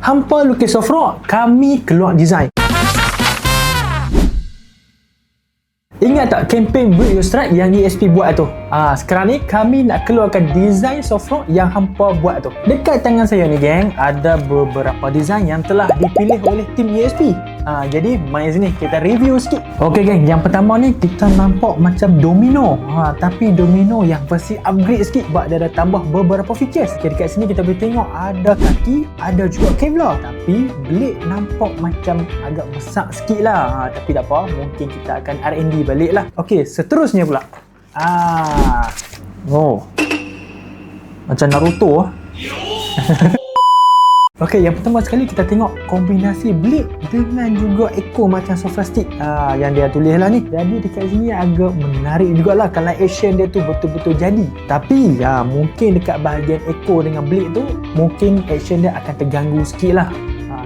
hampa lukis soft rock, kami keluar design. Ingat tak kempen Build Your Stride yang ESP buat tu? Sekarang ni kami nak keluarkan design soft rock yang hampa buat tu. Dekat tangan saya ni geng, ada beberapa design yang telah dipilih oleh tim ESP. Jadi mari sini kita review sikit. Okey geng, yang pertama ni kita nampak macam domino. Tapi domino yang versi upgrade sikit sebab dia ada tambah beberapa features. Okay, dekat sini kita boleh tengok ada kaki, ada juga Kevlar. Tapi blade nampak macam agak besar sikit lah. Tapi tak apa, mungkin kita akan R&D balik lah. Okey, seterusnya pula. Macam Naruto. Okey, yang pertama sekali kita tengok kombinasi blade dengan juga ekor macam soft plastic yang dia tulis lah ni. Jadi dekat sini agak menarik jugalah kalau action dia tu betul-betul jadi. Tapi mungkin dekat bahagian ekor dengan blade tu mungkin action dia akan terganggu sikit lah.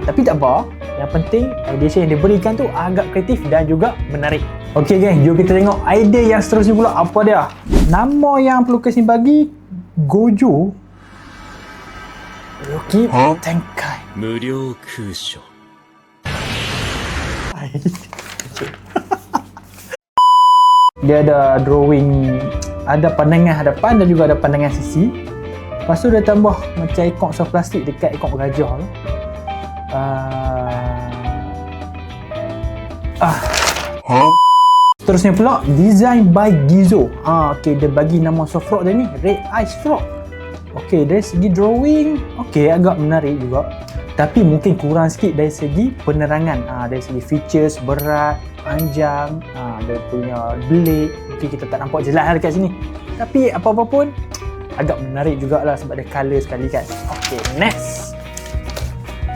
Tapi tak apa, yang penting idea yang diberikan tu agak kreatif dan juga menarik. Okey geng, jom kita tengok idea yang seterusnya pula apa dia. Nama yang pelukis ni bagi Gojo Roki Tenkai. Muryou Kusho. Dia ada drawing, ada pandangan hadapan dan juga ada pandangan sisi. Lepas tu dia tambah macam ekor soft plastik dekat ekor gajah tu. Seterusnya pula design by Gizo. Okey, dia bagi nama soft rock dia ni Red Ice Frog. Okey, dari segi drawing okey, agak menarik juga. Tapi mungkin kurang sikit dari segi penerangan. Dari segi features berat, panjang, dia punya blade mungkin kita tak nampak jelas lah dekat sini. Tapi apa-apa pun agak menarik jugalah sebab dia colour sekali kan. Okey, next.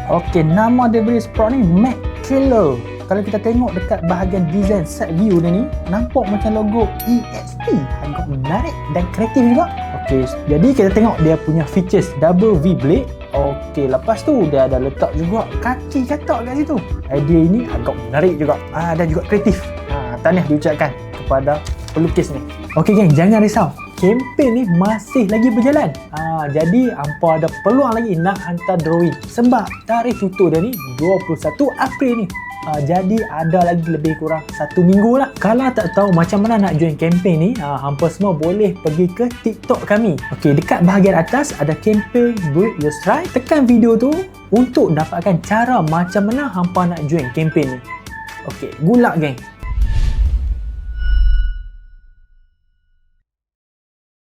Okey, nama dia beri Sprout ni Mac Killer. Kalau kita tengok dekat bahagian design side view dia ni, nampak macam logo ESP. Agak menarik dan kreatif juga. Okey, jadi kita tengok dia punya features double V blade. Okey, lepas tu dia ada letak juga kaki katak kat situ. Idea ini agak menarik juga. Dan juga kreatif. Tahniah diucapkan kepada pelukis ni. Okey geng, jangan risau. Kempen ni masih lagi berjalan. Jadi hampa ada peluang lagi nak hantar drawing. Sebab tarikh tutup dia ni 21 April ni. Jadi ada lagi lebih kurang 1 minggu lah. Kalau tak tahu macam mana nak join kempen ni, hampa semua boleh pergi ke TikTok kami. Okey, dekat bahagian atas ada kempen Build Your Stride. Tekan video tu untuk dapatkan cara macam mana hampa nak join kempen ni. Okey, good luck geng.